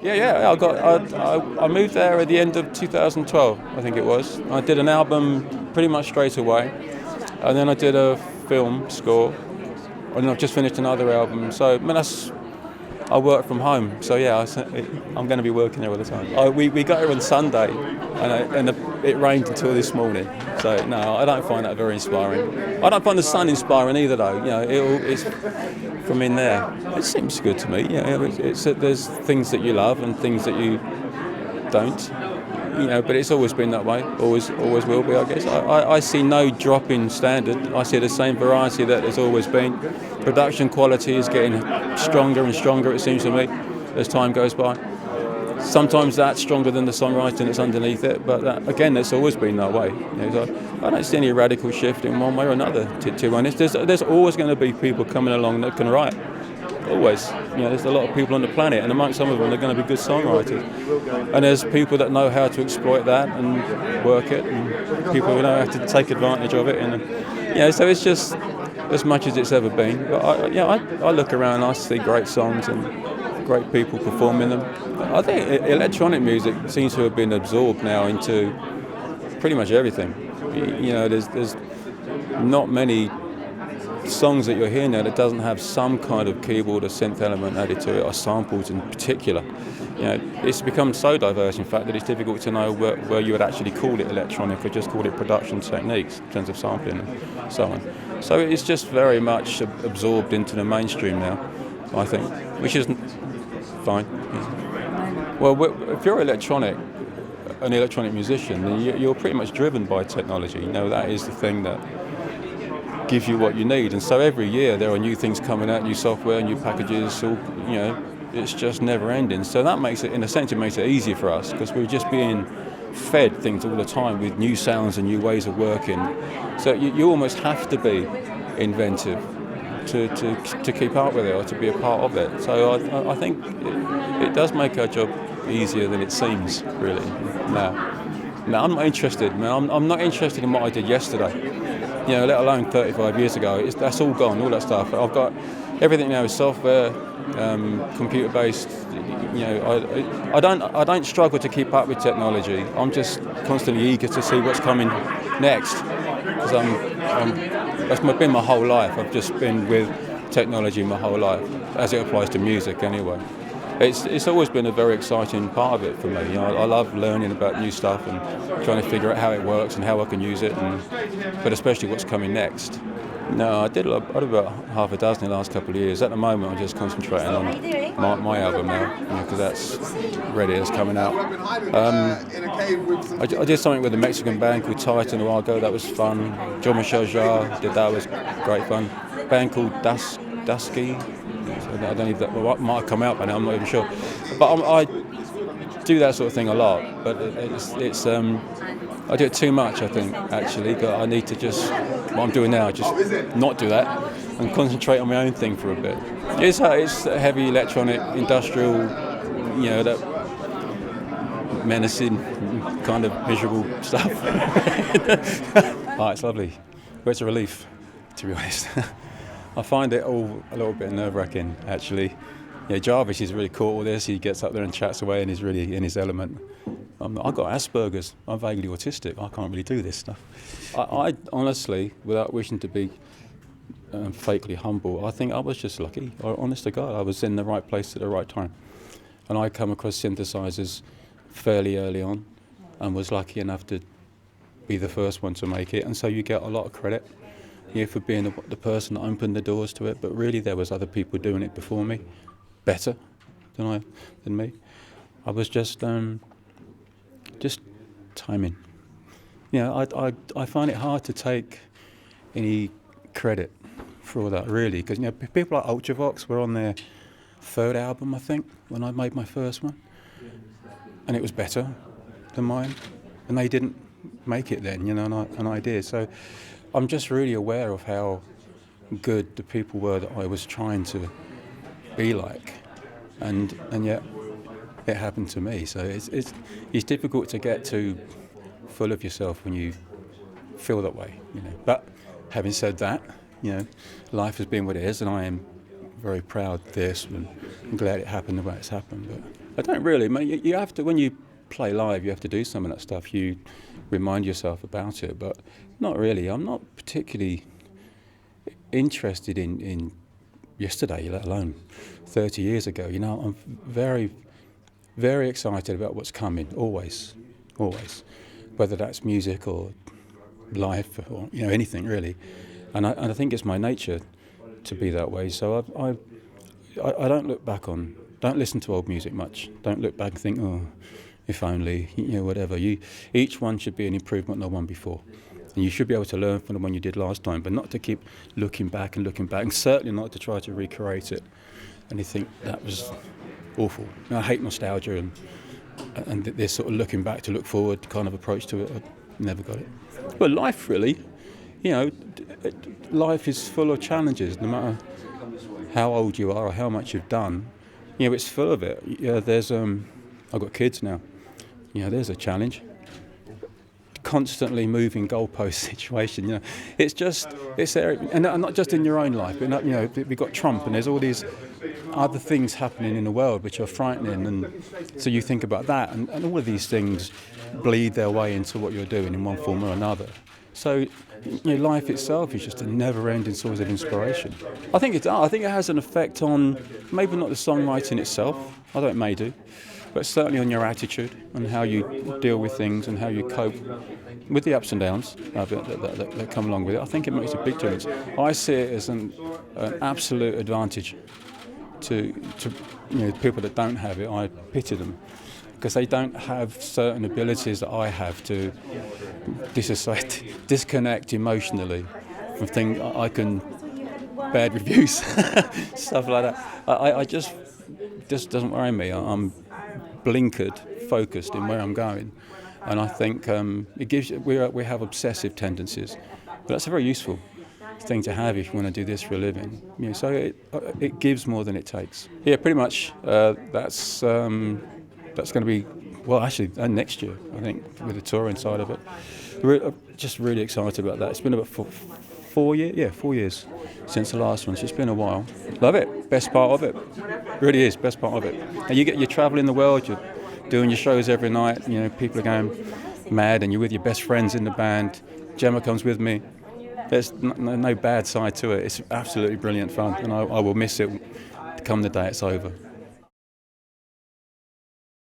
Yeah. I moved there at the end of 2012, I think it was. I did an album pretty much straight away, and then I did a film score, and then I've just finished another album. So, I mean, I work from home, so yeah, I'm going to be working there all the time. We got here on Sunday, and it rained until this morning. So no, I don't find that very inspiring. I don't find the sun inspiring either, though. You know, it's from in there. It seems good to me. Yeah, there's things that you love and things that you don't. You know, but it's always been that way. Always will be, I guess. I see no drop in standard. I see the same variety that there's always been. Production quality is getting stronger and stronger, it seems to me, as time goes by. Sometimes that's stronger than the songwriting that's underneath it, but again, it's always been that way. You know, so I don't see any radical shift in one way or another, to be honest. There's always going to be people coming along that can write. Always. You know, there's a lot of people on the planet, and amongst some of them, they're going to be good songwriters. And there's people that know how to exploit that and work it, and people who know how to take advantage of it. And so it's just as much as it's ever been. But I look around and I see great songs and great people performing them. I think electronic music seems to have been absorbed now into pretty much everything. You know, there's not many songs that you're hearing now that doesn't have some kind of keyboard or synth element added to it, or samples in particular. You know, it's become so diverse, in fact, that it's difficult to know where you would actually call it electronic or just call it production techniques in terms of sampling and so on. So it's just very much absorbed into the mainstream now, I think, which is fine. Well, if you're an electronic musician, then you're pretty much driven by technology. You know, that is the thing that gives you what you need. And so every year there are new things coming out, new software, new packages, it's just never ending. So that makes it, in a sense, it makes it easier for us, because we're just being fed things all the time with new sounds and new ways of working. So you almost have to be inventive to keep up with it or to be a part of it. So I think it does make our job easier than it seems, really. No, I'm not interested. I'm not interested in what I did yesterday. You know, let alone 35 years ago. That's all gone, all that stuff. I've got everything now is software, computer-based. You know, I don't struggle to keep up with technology. I'm just constantly eager to see what's coming next, because that's been my whole life. I've just been with technology my whole life, as it applies to music anyway. It's always been a very exciting part of it for me. You know, I love learning about new stuff and trying to figure out how it works and how I can use it, but especially what's coming next. No, I did about half a dozen in the last couple of years. At the moment, I'm just concentrating on my album now, because that's ready, it's coming out. I did something with a Mexican band called Titan a while ago. That was fun. Jean-Michel Jarre did that. Was great fun. A band called Dusky. I don't know if that might have come out by now, I'm not even sure. But I do that sort of thing a lot. But it's I do it too much, I think, actually. But I need to just, what I'm doing now, just not do that and concentrate on my own thing for a bit. It's heavy electronic, industrial, you know, that menacing, kind of miserable stuff. It's lovely. But it's a relief, to be honest. I find it all a little bit nerve-wracking, actually. Yeah, Jarvis is really cool with this. He gets up there and chats away and he's really in his element. I've got Asperger's. I'm vaguely autistic. I can't really do this stuff. I honestly, without wishing to be fakely humble, I think I was just lucky. Honest to God, I was in the right place at the right time. And I come across synthesizers fairly early on and was lucky enough to be the first one to make it. And so you get a lot of credit. Yeah, for being the person that opened the doors to it, but really there was other people doing it before me, better than me. I was just timing. You know, I find it hard to take any credit for all that, really, because you know, people like Ultravox were on their third album, I think, when I made my first one, and it was better than mine, and they didn't make it then, you know, and I did. So I'm just really aware of how good the people were that I was trying to be like, and yet it happened to me. So it's difficult to get too full of yourself when you feel that way, you know. But having said that, you know, life has been what it is, and I am very proud of this, and I'm glad it happened the way it's happened. But I don't really. I mean, you have to, when you play live, you have to do some of that stuff. You remind yourself about it, but not really. I'm not particularly interested in yesterday, let alone 30 years ago. You know, I'm very, very excited about what's coming, always, always, whether that's music or life or, you know, anything really. And I think it's my nature to be that way. So I don't look back on, don't listen to old music much. Don't look back and think, oh, if only, you know, whatever. Each one should be an improvement on the one before. And you should be able to learn from the one you did last time, but not to keep looking back, and certainly not to try to recreate it. And you think that was awful. I hate nostalgia and this sort of looking back to look forward kind of approach to it. I never got it. Well, life really, you know, life is full of challenges, no matter how old you are or how much you've done. You know, it's full of it. Yeah, there's I've got kids now. You know, there's a challenge. Constantly moving goalpost situation. You know, it's there, and not just in your own life, but you know, we've got Trump, and there's all these other things happening in the world which are frightening, and so you think about that, and all of these things bleed their way into what you're doing in one form or another. So, you know, life itself is just a never-ending source of inspiration. I think it has an effect on maybe not the songwriting itself, although it may do, but certainly on your attitude and how you deal with things and how you cope with the ups and downs that come along with it. I think it makes a big difference. I see it as an absolute advantage to you know, people that don't have it. I pity them because they don't have certain abilities that I have to disconnect emotionally from things I can, bad reviews, stuff like that. I just doesn't worry me. I'm blinkered, focused in where I'm going, and I think it gives. We have obsessive tendencies, but that's a very useful thing to have if you want to do this for a living. You know, so it gives more than it takes. Yeah, pretty much. That's going to be actually next year, I think, with the touring side of it. We're just really excited about that. It's been about 4 years. Yeah, 4 years since the last one. So it's been a while. Love it. Best part of it. Really is best part of it. And you're travelling the world. You're doing your shows every night. You know, people are going mad, and you're with your best friends in the band. Gemma comes with me. There's no bad side to it. It's absolutely brilliant fun, and I will miss it come the day it's over.